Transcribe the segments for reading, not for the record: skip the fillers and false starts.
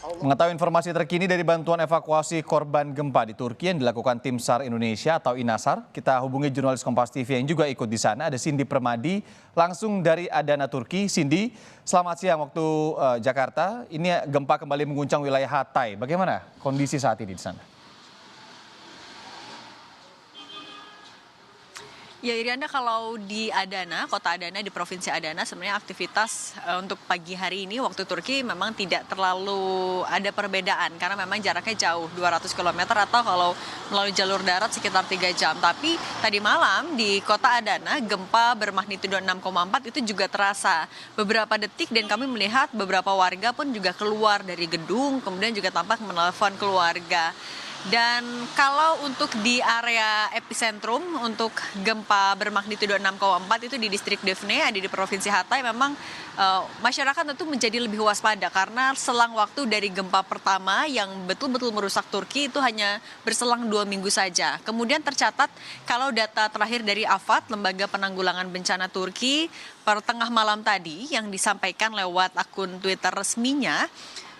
Mengetahui informasi terkini dari bantuan evakuasi korban gempa di Turki yang dilakukan Tim SAR Indonesia atau INASAR, kita hubungi jurnalis Kompas TV yang juga ikut di sana. Ada Cindy Permadi langsung dari Adana, Turki. Cindy, selamat siang waktu Jakarta. Ini gempa kembali mengguncang wilayah Hatay. Bagaimana kondisi saat ini di sana? Ya Irianda, kalau di Adana, kota Adana di Provinsi Adana sebenarnya aktivitas untuk pagi hari ini waktu Turki memang tidak terlalu ada perbedaan karena memang jaraknya jauh 200 km atau kalau melalui jalur darat sekitar 3 jam. Tapi tadi malam di kota Adana gempa bermagnitudo 6,4 itu juga terasa beberapa detik dan kami melihat beberapa warga pun juga keluar dari gedung kemudian juga tampak menelpon keluarga. Dan kalau untuk di area epicentrum untuk gempa bermagnitudo 6,4 itu di distrik Defne, ada di Provinsi Hatay, memang masyarakat tentu menjadi lebih waspada karena selang waktu dari gempa pertama yang betul-betul merusak Turki itu hanya berselang 2 minggu saja. Kemudian tercatat kalau data terakhir dari AFAD, Lembaga Penanggulangan Bencana Turki, per tengah malam tadi yang disampaikan lewat akun Twitter resminya,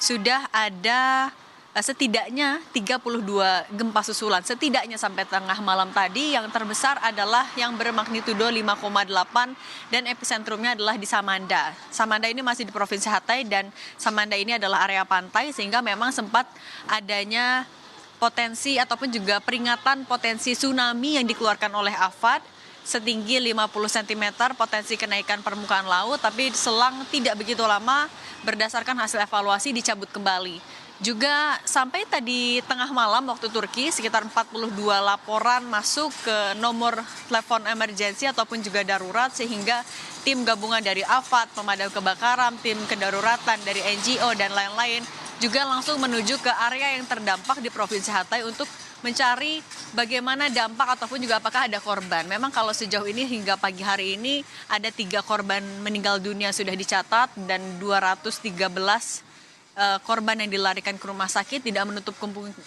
sudah ada setidaknya 32 gempa susulan, setidaknya sampai tengah malam tadi. Yang terbesar adalah yang bermagnitudo 5,8 dan epicentrumnya adalah di Samanda. Samanda ini masih di Provinsi Hatay dan Samanda ini adalah area pantai sehingga memang sempat adanya potensi ataupun juga peringatan potensi tsunami yang dikeluarkan oleh AFAD setinggi 50 cm potensi kenaikan permukaan laut, tapi selang tidak begitu lama berdasarkan hasil evaluasi dicabut kembali. Juga sampai tadi tengah malam waktu Turki sekitar 42 laporan masuk ke nomor telepon emergensi ataupun juga darurat sehingga tim gabungan dari AFAD, pemadam kebakaran, tim kedaruratan dari NGO dan lain-lain juga langsung menuju ke area yang terdampak di Provinsi Hatay untuk mencari bagaimana dampak ataupun juga apakah ada korban. Memang kalau sejauh ini hingga pagi hari ini ada 3 korban meninggal dunia sudah dicatat dan 213 korban yang dilarikan ke rumah sakit. Tidak menutup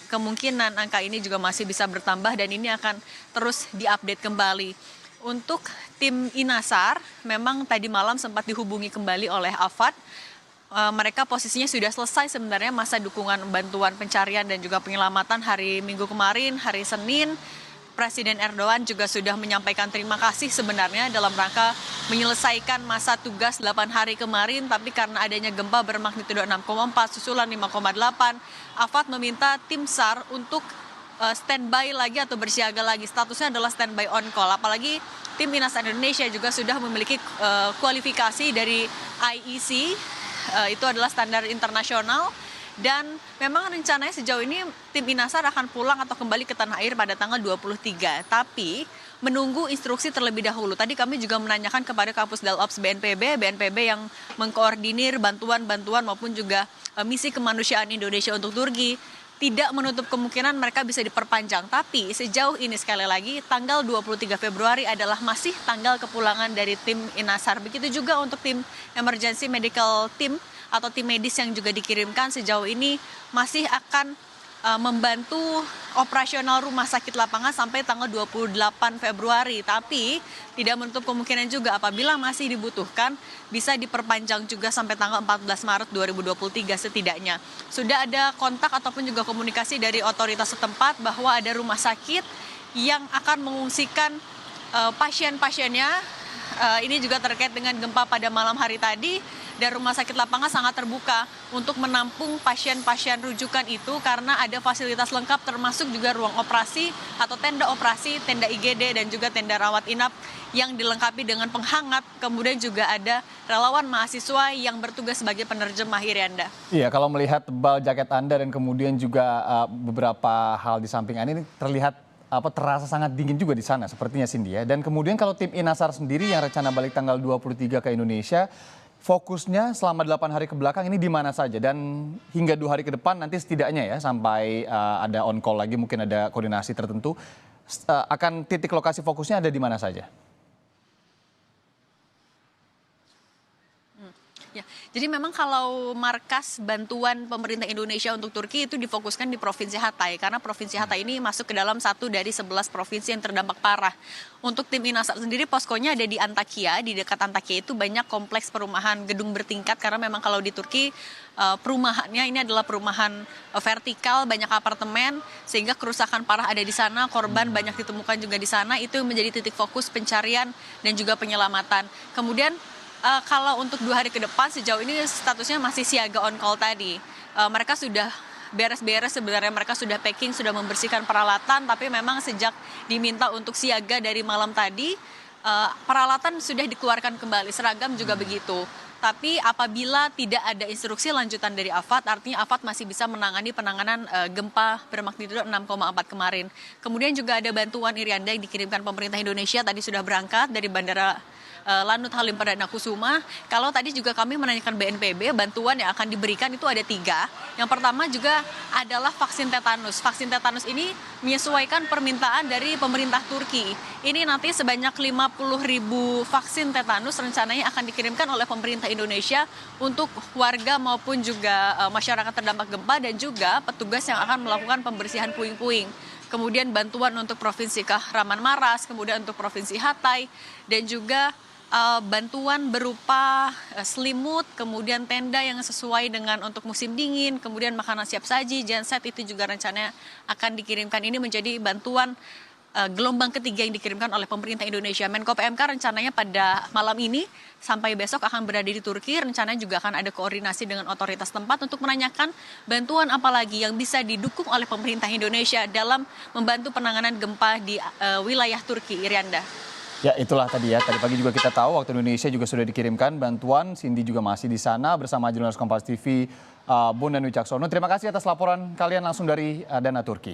kemungkinan angka ini juga masih bisa bertambah dan ini akan terus diupdate kembali. Untuk tim INASAR memang tadi malam sempat dihubungi kembali oleh AFAD. Mereka posisinya sudah selesai sebenarnya masa dukungan bantuan pencarian dan juga penyelamatan hari Minggu kemarin, hari Senin. Presiden Erdogan juga sudah menyampaikan terima kasih sebenarnya dalam rangka menyelesaikan masa tugas 8 hari kemarin, tapi karena adanya gempa bermagnitudo 6,4 susulan 5,8, AFAD meminta tim SAR untuk standby lagi atau bersiaga lagi. Statusnya adalah standby on call, apalagi tim INASAR Indonesia juga sudah memiliki kualifikasi dari IEC, itu adalah standar internasional. Dan memang rencananya sejauh ini tim INASAR akan pulang atau kembali ke tanah air pada tanggal 23. Tapi menunggu instruksi terlebih dahulu. Tadi kami juga menanyakan kepada Kapus Dalops BNPB yang mengkoordinir bantuan-bantuan maupun juga misi kemanusiaan Indonesia untuk Turki. Tidak menutup kemungkinan mereka bisa diperpanjang. Tapi sejauh ini sekali lagi tanggal 23 Februari adalah masih tanggal kepulangan dari tim INASAR. Begitu juga untuk tim Emergency Medical Team atau tim medis yang juga dikirimkan sejauh ini masih akan membantu operasional rumah sakit lapangan sampai tanggal 28 Februari. Tapi tidak menutup kemungkinan juga apabila masih dibutuhkan bisa diperpanjang juga sampai tanggal 14 Maret 2023 setidaknya. Sudah ada kontak ataupun juga komunikasi dari otoritas setempat bahwa ada rumah sakit yang akan mengungsikan pasien-pasiennya. Ini juga terkait dengan gempa pada malam hari tadi. Dan rumah sakit lapangan sangat terbuka untuk menampung pasien-pasien rujukan itu karena ada fasilitas lengkap termasuk juga ruang operasi atau tenda operasi, tenda IGD dan juga tenda rawat inap yang dilengkapi dengan penghangat. Kemudian juga ada relawan mahasiswa yang bertugas sebagai penerjemah, Irianda. Iya, kalau melihat tebal jaket Anda dan kemudian juga beberapa hal di samping Anda ini terlihat terasa sangat dingin juga di sana sepertinya Cindy ya. Dan kemudian kalau tim INASAR sendiri yang rencana balik tanggal 23 ke Indonesia, fokusnya selama 8 hari ke belakang ini di mana saja dan hingga 2 hari ke depan nanti setidaknya ya sampai ada on call lagi mungkin ada koordinasi tertentu akan titik lokasi fokusnya ada di mana saja? Ya, jadi memang kalau markas bantuan pemerintah Indonesia untuk Turki itu difokuskan di Provinsi Hatay, karena Provinsi Hatay ini masuk ke dalam satu dari 11 provinsi yang terdampak parah. Untuk tim Inasar sendiri poskonya ada di Antakya, di dekat Antakya itu banyak kompleks perumahan gedung bertingkat, karena memang kalau di Turki perumahannya ini adalah perumahan vertikal, banyak apartemen, sehingga kerusakan parah ada di sana, korban banyak ditemukan juga di sana, itu menjadi titik fokus pencarian dan juga penyelamatan. Kemudian kalau untuk 2 hari ke depan sejauh ini statusnya masih siaga on call tadi. Mereka sudah beres-beres sebenarnya, mereka sudah packing, sudah membersihkan peralatan, tapi memang sejak diminta untuk siaga dari malam tadi, peralatan sudah dikeluarkan kembali, seragam juga begitu. Tapi apabila tidak ada instruksi lanjutan dari AFAD, artinya AFAD masih bisa menangani penanganan gempa bermagnitudo 6,4 kemarin. Kemudian juga ada bantuan Irianda yang dikirimkan pemerintah Indonesia, tadi sudah berangkat dari Bandara Lanut Halim Perdana Kusuma. Kalau tadi juga kami menanyakan BNPB, bantuan yang akan diberikan itu ada 3. Yang pertama juga adalah vaksin tetanus. Vaksin tetanus ini menyesuaikan permintaan dari pemerintah Turki. Ini nanti sebanyak 50.000 vaksin tetanus rencananya akan dikirimkan oleh pemerintah Indonesia untuk warga maupun juga masyarakat terdampak gempa dan juga petugas yang akan melakukan pembersihan puing-puing. Kemudian bantuan untuk Provinsi Kahramanmaras, kemudian untuk Provinsi Hatay, dan juga bantuan berupa selimut, kemudian tenda yang sesuai dengan untuk musim dingin, kemudian makanan siap saji, genset itu juga rencananya akan dikirimkan. Ini menjadi bantuan gelombang ketiga yang dikirimkan oleh pemerintah Indonesia. Menko PMK rencananya pada malam ini sampai besok akan berada di Turki. Rencananya juga akan ada koordinasi dengan otoritas tempat untuk menanyakan bantuan apa lagi yang bisa didukung oleh pemerintah Indonesia dalam membantu penanganan gempa di wilayah Turki, Irianda. Ya itulah tadi ya, tadi pagi juga kita tahu waktu Indonesia juga sudah dikirimkan bantuan, Cindy juga masih di sana bersama jurnalis Kompas TV, Bondan Wicaksono. Terima kasih atas laporan kalian langsung dari Adana, Turki.